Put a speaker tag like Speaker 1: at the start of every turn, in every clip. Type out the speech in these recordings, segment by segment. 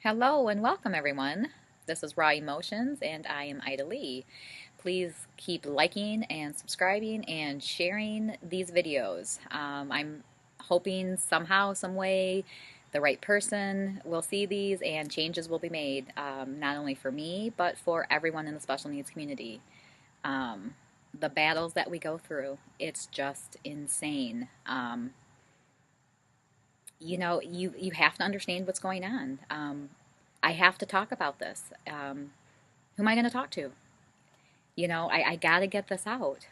Speaker 1: Hello and welcome, everyone. This is Raw Emotions, and I am Ida Lee. Please keep liking and subscribing and sharing these videos. I'm hoping somehow, some way, the right person will see these and changes will be made, not only for me, but for everyone in the special needs community. Um, the battles that we go through, it's just insane. You have to understand what's going on. I have to talk about this. Who am I going to talk to? I got to get this out.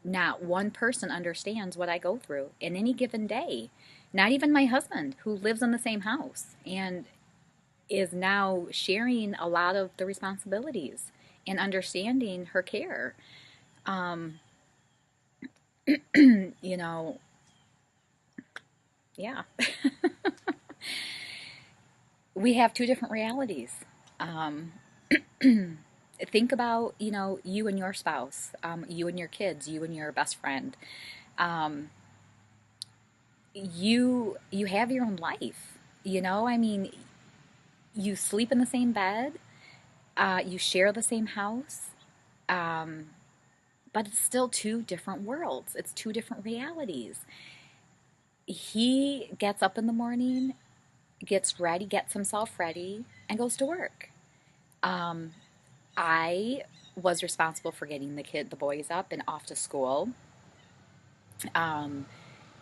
Speaker 1: Not one person understands what I go through in any given day. Not even my husband, who lives in the same house and is now sharing a lot of the responsibilities and understanding her care. Um, you know, yeah, we have two different realities. Um, think about, you and your spouse, you and your kids, you and your best friend. Um, you have your own life. I mean, you sleep in the same bed, you share the same house, um, but it's still two different worlds. It's two different realities. He gets up in the morning, gets ready, gets himself ready, and goes to work. Um, I was responsible for getting the boys up and off to school, um,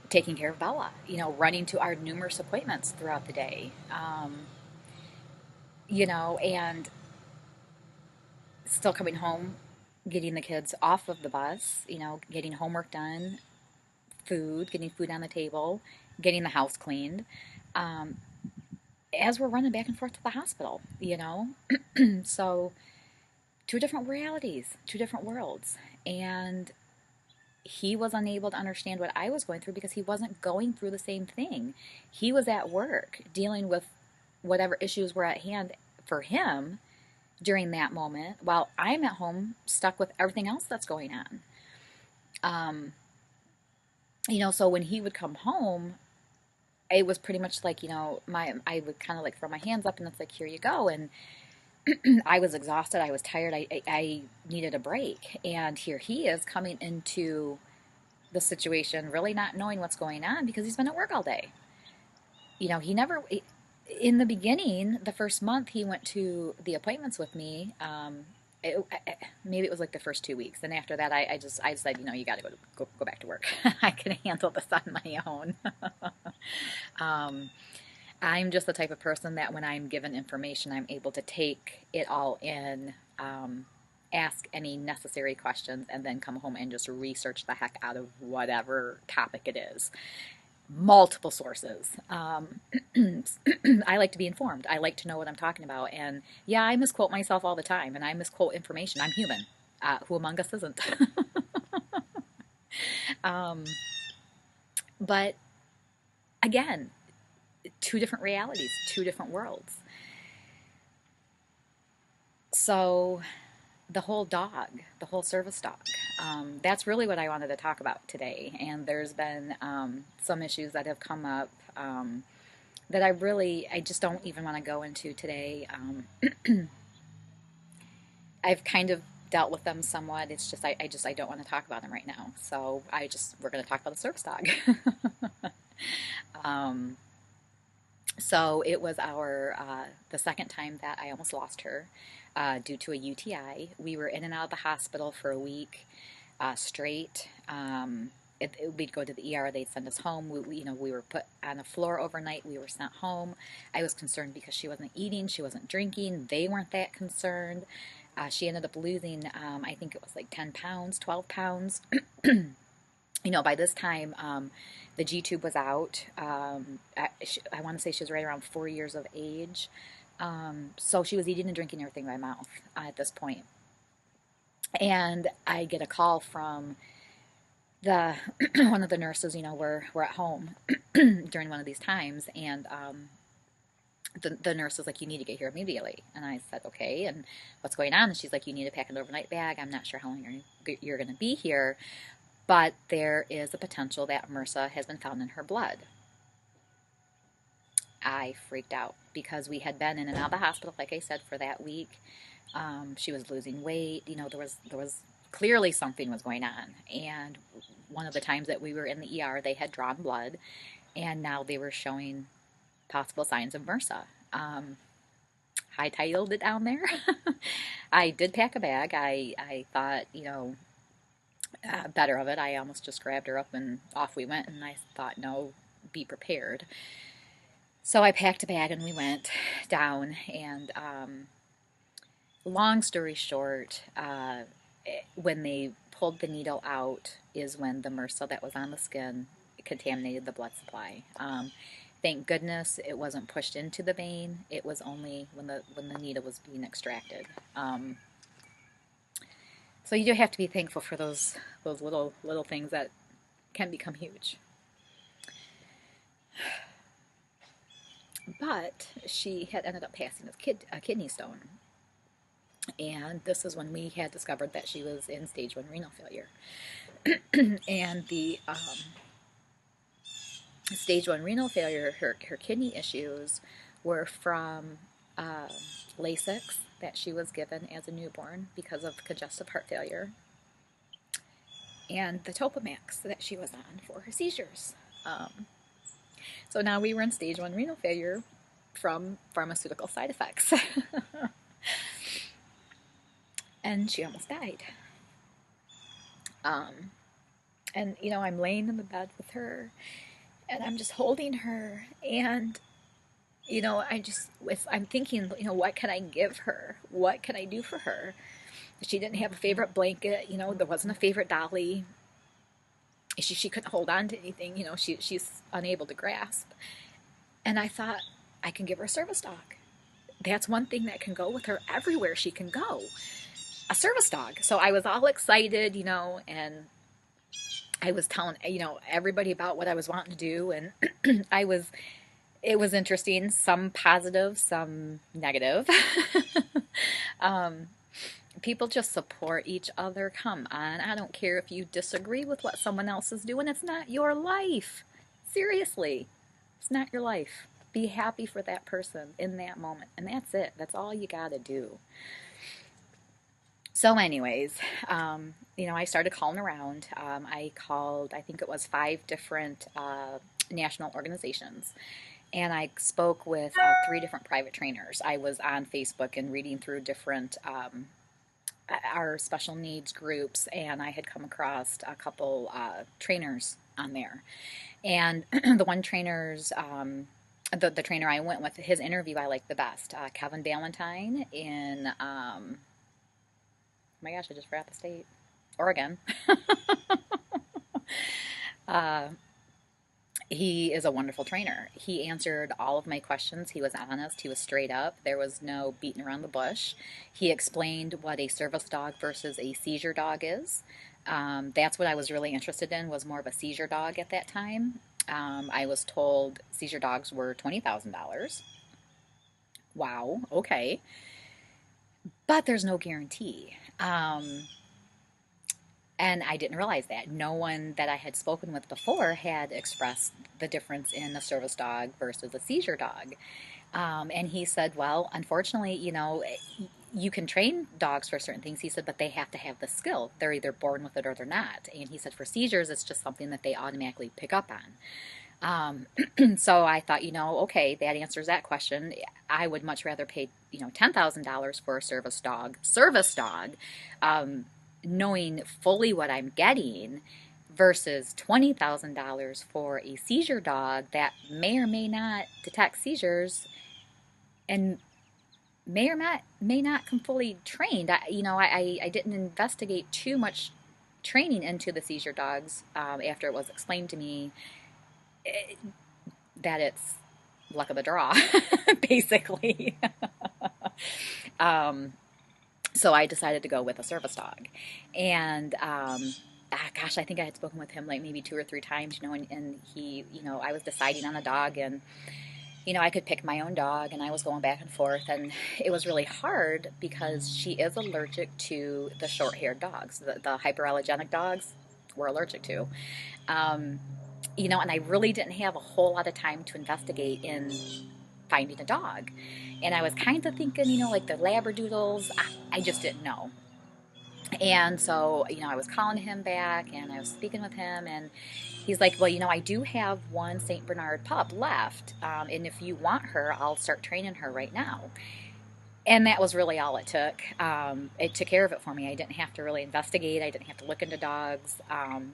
Speaker 1: taking care of Bella, running to our numerous appointments throughout the day, and still coming home, getting the kids off of the bus, getting homework done, getting food on the table, getting the house cleaned, um, as we're running back and forth to the hospital. So, two different realities, two different worlds. And he was unable to understand what I was going through because he wasn't going through the same thing. He was at work dealing with whatever issues were at hand for him during that moment, while I'm at home stuck with everything else that's going on. Um, so when he would come home, it was pretty much like, I would kind of like throw my hands up and it's like, here you go. And I was exhausted. I was tired. I needed a break. And here he is coming into the situation, really not knowing what's going on because he's been at work all day. He never, in the beginning, the first month he went to the appointments with me. Maybe it was like the first 2 weeks. Then after that, I said, you got to go back to work. I can handle this on my own. um, I'm just the type of person that when I'm given information, I'm able to take it all in, ask any necessary questions, and then come home and just research the heck out of whatever topic it is. Multiple sources. I like to be informed. I like to know what I'm talking about. And yeah, I misquote myself all the time, and I misquote information. I'm human. Who among us isn't? um, but again, two different realities, two different worlds. So the whole service dog, that's really what I wanted to talk about today. And there's been some issues that have come up that I just don't even want to go into today. I've kind of dealt with them somewhat. It's just I don't want to talk about them right now. So we're going to talk about the service dog. um, so it was the second time that I almost lost her due to a UTI. We were in and out of the hospital for a week straight. We'd go to the ER, they'd send us home. We were put on the floor overnight. We were sent home. I was concerned because she wasn't eating, she wasn't drinking. They weren't that concerned. She ended up losing, I think it was like 10 pounds, 12 pounds. By this time, the G tube was out. I want to say she was right around 4 years of age. So she was eating and drinking everything by mouth at this point. And I get a call from the one of the nurses. We're at home during one of these times, and the nurse was like, "You need to get here immediately." And I said, "Okay." And what's going on? And she's like, "You need to pack an overnight bag. I'm not sure how long you're going to be here, but there is a potential that MRSA has been found in her blood." I freaked out because we had been in and out of the hospital, like I said, for that week. She was losing weight. You know, there was clearly something was going on. And one of the times that we were in the ER, they had drawn blood, and now they were showing possible signs of MRSA. Hightailed it down there. I did pack a bag. I thought, better of it. I almost just grabbed her up and off we went. And I thought, no, be prepared. So I packed a bag and we went down. And long story short, when they pulled the needle out is when the MRSA that was on the skin contaminated the blood supply. Thank goodness it wasn't pushed into the vein. It was only when the needle was being extracted. So you do have to be thankful for those little things that can become huge. But she had ended up passing a kidney stone. And this is when we had discovered that she was in stage 1 renal failure. And the stage 1 renal failure, her kidney issues were from Lasix that she was given as a newborn because of congestive heart failure, and the Topamax that she was on for her seizures. So now we were in stage 1 renal failure from pharmaceutical side effects. And she almost died. And, I'm laying in the bed with her, and I'm just holding her, and, I'm thinking, what can I give her? What can I do for her? She didn't have a favorite blanket, there wasn't a favorite dolly. She couldn't hold on to anything, she's unable to grasp. And I thought, I can give her a service dog. That's one thing that can go with her everywhere she can go. A service dog. So I was all excited, and I was telling, everybody about what I was wanting to do. And it was interesting, some positive, some negative. People just support each other. Come on. I don't care if you disagree with what someone else is doing. It's not your life. Seriously. It's not your life. Be happy for that person in that moment. And that's it. That's all you got to do. So anyways, I started calling around. I called, I think it was 5 different national organizations. And I spoke with 3 different private trainers. I was on Facebook and reading through different our special needs groups, and I had come across a couple trainers on there. And the one trainer's, the trainer I went with, his interview I liked the best. Kevin Valentine in, oh my gosh, I just forgot the state. Oregon. He is a wonderful trainer. He answered all of my questions. He was honest. He was straight up. There was no beating around the bush. He explained what a service dog versus a seizure dog is. That's what I was really interested in, was more of a seizure dog at that time. I was told seizure dogs were $20,000. Wow, okay. But there's no guarantee. And I didn't realize that. No one that I had spoken with before had expressed the difference in a service dog versus a seizure dog. And he said, well, unfortunately, you can train dogs for certain things. He said, but they have to have the skill. They're either born with it or they're not. And he said for seizures, it's just something that they automatically pick up on. So I thought, okay, that answers that question. I would much rather pay, $10,000 for a service dog, knowing fully what I'm getting, versus $20,000 for a seizure dog that may or may not detect seizures and may not come fully trained. I didn't investigate too much training into the seizure dogs after it was explained to me that it's luck of the draw, basically. So I decided to go with a service dog. And gosh, I think I had spoken with him like maybe 2 or 3 times, and he, I was deciding on a dog, and, I could pick my own dog, and I was going back and forth, and it was really hard because she is allergic to the short-haired dogs. The hyperallergenic dogs we're allergic to. And I really didn't have a whole lot of time to investigate in finding a dog. And I was kind of thinking, like the Labradoodles, I just didn't know. And so, I was calling him back and I was speaking with him, and he's like, well, I do have one St. Bernard pup left. And if you want her, I'll start training her right now. And that was really all it took. It took care of it for me. I didn't have to really investigate. I didn't have to look into dogs.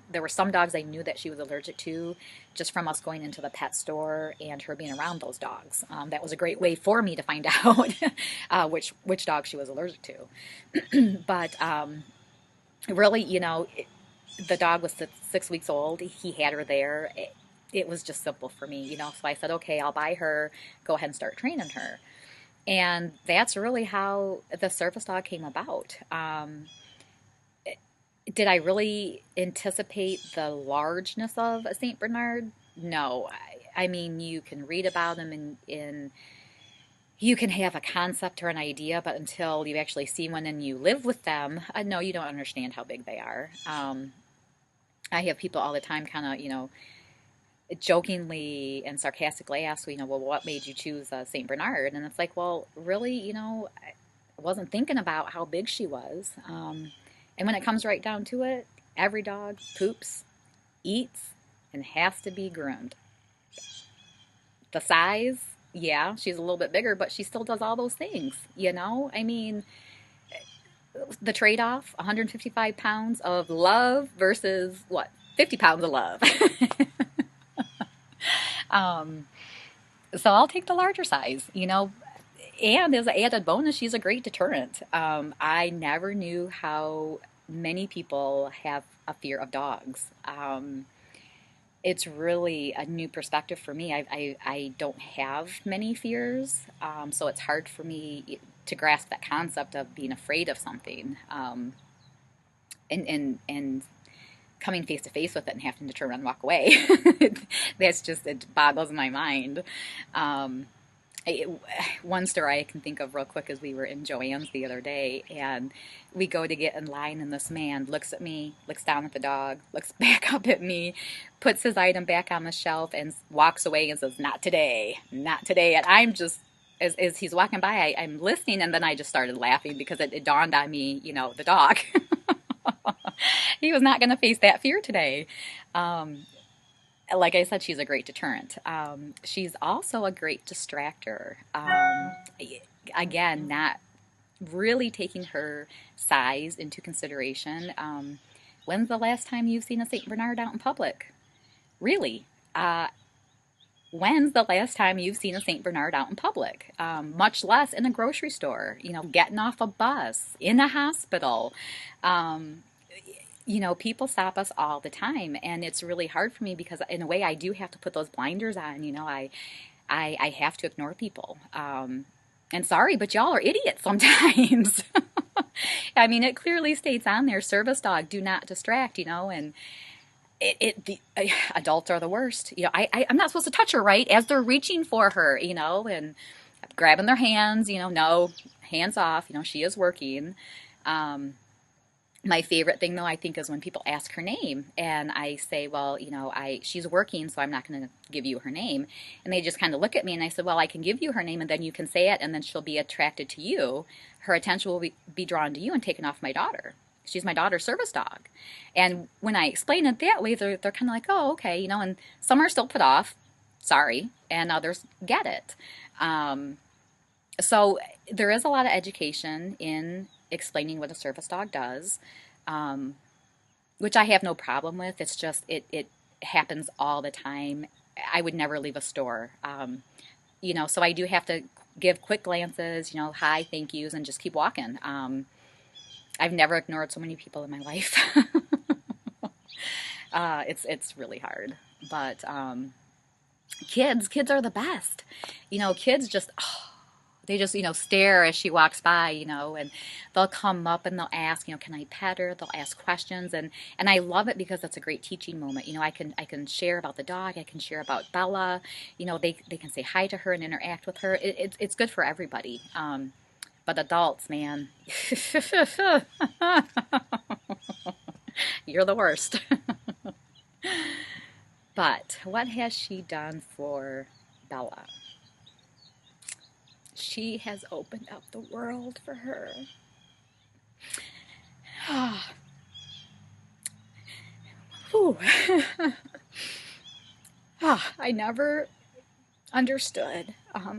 Speaker 1: There were some dogs I knew that she was allergic to just from us going into the pet store and her being around those dogs. That was a great way for me to find out which dog she was allergic to. But really, the dog was 6 weeks old. He had her there. It was just simple for me. So I said, okay, I'll buy her. Go ahead and start training her. And that's really how the service dog came about. Did I really anticipate the largeness of a St. Bernard? No. I mean, you can read about them in you can have a concept or an idea, but until you actually see one and you live with them, no, you don't understand how big they are. I have people all the time kind of, jokingly and sarcastically ask, well, what made you choose St. Bernard? And it's like, well, really, I wasn't thinking about how big she was. And when it comes right down to it, every dog poops, eats, and has to be groomed. The size, yeah, she's a little bit bigger, but she still does all those things, I mean, the trade-off, 155 pounds of love versus, 50 pounds of love. So I'll take the larger size, and as an added bonus, she's a great deterrent. I never knew how many people have a fear of dogs. It's really a new perspective for me. I don't have many fears, so it's hard for me to grasp that concept of being afraid of something, and coming face to face with it and having to turn around and walk away. It boggles my mind. One story I can think of real quick is we were in Joann's the other day, and we go to get in line, and this man looks at me, looks down at the dog, looks back up at me, puts his item back on the shelf, and walks away and says, not today, not today. And I'm just, as he's walking by, I'm listening, and then I just started laughing because it dawned on me, the dog. He was not going to face that fear today. Like I said, she's a great deterrent. She's also a great distractor. Again, not really taking her size into consideration. When's the last time you've seen a St. Bernard out in public? Really? When's the last time you've seen a St. Bernard out in public? Much less in a grocery store, getting off a bus, in a hospital. People stop us all the time, and it's really hard for me because in a way I do have to put those blinders on. I have to ignore people. And sorry, but y'all are idiots sometimes. I mean, it clearly states on there, service dog, do not distract, and the adults are the worst. I'm not supposed to touch her, right? As they're reaching for her, and grabbing their hands, no, hands off, she is working. My favorite thing, though, I think, is when people ask her name, and I say, well, she's working, so I'm not going to give you her name. And they just kind of look at me, and I said, well, I can give you her name, and then you can say it, and then she'll be attracted to you. Her attention will be drawn to you and taken off my daughter. She's my daughter's service dog. And when I explain it that way, they're kind of like, oh, okay, and some are still put off, sorry, and others get it. So there is a lot of education in explaining what a service dog does, which I have no problem with. It's just it happens all the time. I would never leave a store, so I do have to give quick glances, hi, thank yous, and just keep walking. I've never ignored so many people in my life. It's really hard, but kids are the best. Kids just they just, stare as she walks by, and they'll come up and they'll ask, can I pet her? They'll ask questions, and I love it because it's a great teaching moment. I can share about the dog. I can share about Bella. They can say hi to her and interact with her. It's good for everybody. But adults, man, you're the worst. But what has she done for Bella? she has opened up the world for her. Whew. I never understood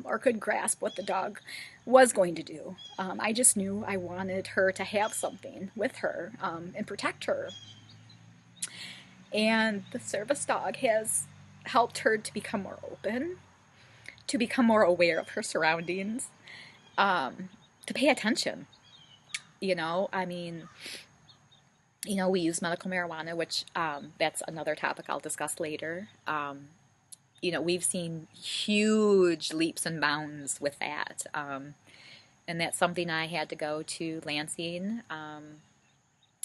Speaker 1: or could grasp what the dog was going to do. I just knew I wanted her to have something with her and protect her. And the service dog has helped her to become more open, to become more aware of her surroundings, to pay attention. I mean, we use medical marijuana, which that's another topic I'll discuss later. We've seen huge leaps and bounds with that. And that's something I had to go to Lansing,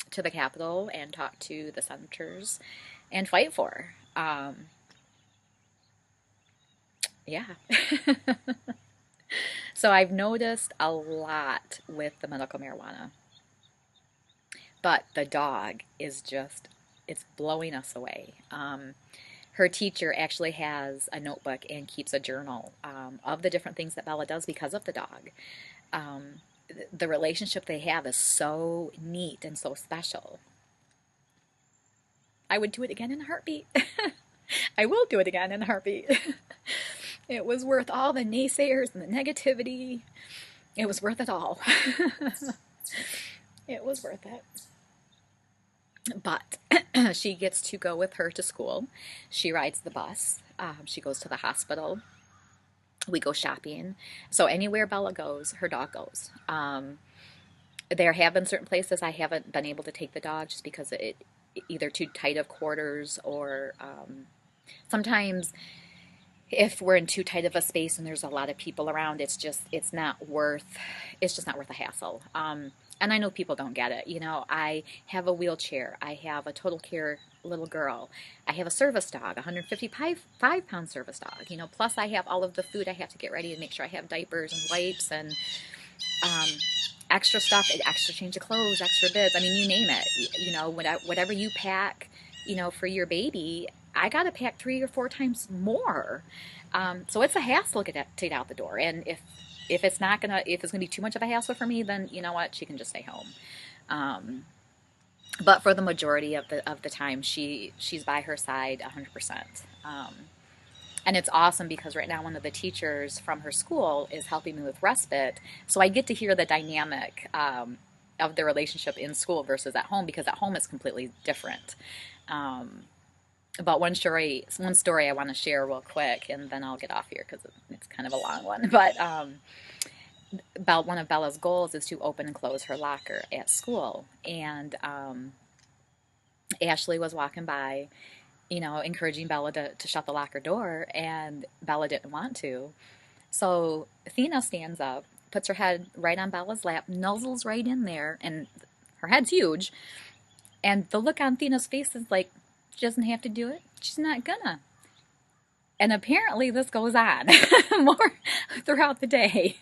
Speaker 1: to the Capitol, and talk to the senators and fight for. Yeah. So I've noticed a lot with the medical marijuana. But the dog is just, it's blowing us away. Her teacher actually has a notebook and keeps a journal of the different things that Bella does because of the dog. The relationship they have is so neat and so special. I would do it again in a heartbeat. I will do it again in a heartbeat. It was worth all the naysayers and the negativity. It was worth it all. It was worth it. But she gets to go with her to school. She rides the bus. She goes to the hospital. We go shopping. So anywhere Bella goes, her dog goes. There have been certain places I haven't been able to take the dog just because it either too tight of quarters, or sometimes if we're in too tight of a space and there's a lot of people around, it's just not worth the hassle. And I know people don't get it. I have a wheelchair. I have a total care little girl. I have a service dog, 155-pound service dog. Plus I have all of the food I have to get ready and make sure I have diapers and wipes and extra stuff, extra change of clothes, extra bibs. I mean, you name it. Whatever you pack, for your baby, I got to pack 3 or 4 times more. So it's a hassle to get out the door. And if it's gonna be too much of a hassle for me, then you know what, she can just stay home. But for the majority of the time, she's by her side 100%. And it's awesome because right now one of the teachers from her school is helping me with respite, so I get to hear the dynamic of the relationship in school versus at home, because at home it's completely different. But one story I want to share real quick, and then I'll get off here because it's kind of a long one. But one of Bella's goals is to open and close her locker at school. And Ashley was walking by, encouraging Bella to shut the locker door, and Bella didn't want to. So Theena stands up, puts her head right on Bella's lap, nuzzles right in there, and her head's huge. And the look on Theena's face is like, she doesn't have to do it. She's not gonna. And apparently this goes on more throughout the day.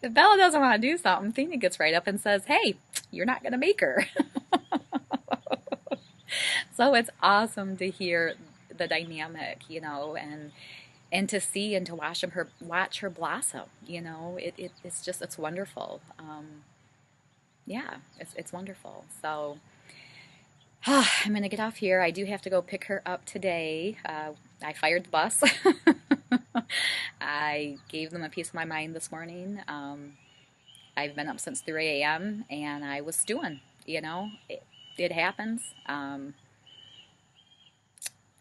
Speaker 1: If Bella doesn't want to do something, Theena gets right up and says, hey, you're not going to make her. So it's awesome to hear the dynamic, and to see and to watch her blossom. It's wonderful. Yeah, it's wonderful. So I'm going to get off here. I do have to go pick her up today. I fired the bus. I gave them a piece of my mind this morning. I've been up since 3 a.m. and I was stewing. It happens.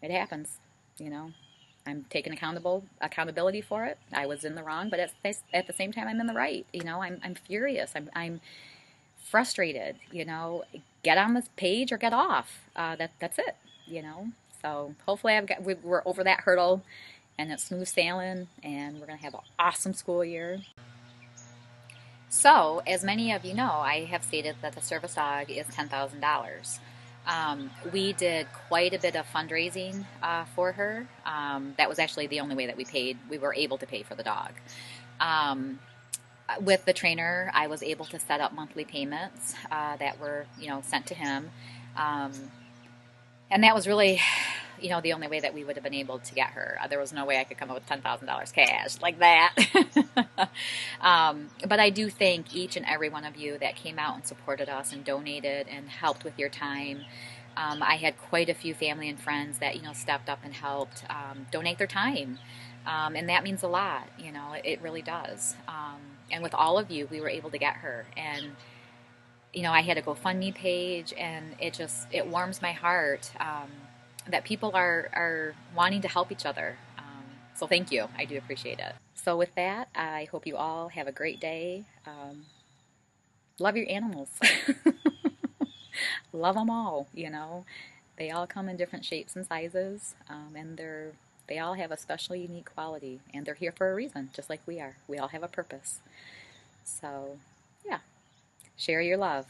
Speaker 1: It happens. I'm taking accountability for it. I was in the wrong, but at the same time, I'm in the right. I'm furious. I'm frustrated. Get on this page or get off. That's it. So hopefully we're over that hurdle, and it's smooth sailing, and we're gonna have an awesome school year. So, as many of you know, I have stated that the service dog is $10,000. We did quite a bit of fundraising for her. That was actually the only way that we were able to pay for the dog. With the trainer, I was able to set up monthly payments that were, sent to him. And that was really you know, the only way that we would have been able to get her. There was no way I could come up with $10,000 cash like that. But I do thank each and every one of you that came out and supported us and donated and helped with your time. I had quite a few family and friends that, you know, stepped up and helped donate their time. And that means a lot, you know, it really does. And with all of you, we were able to get her. And, you know, I had a GoFundMe page, and it warms my heart that people are wanting to help each other. So thank you. I do appreciate it. So with that, I hope you all have a great day. Love your animals. Love them all, you know. They all come in different shapes and sizes, and they all have a special, unique quality, and they're here for a reason, just like we are. We all have a purpose. So, yeah, share your love.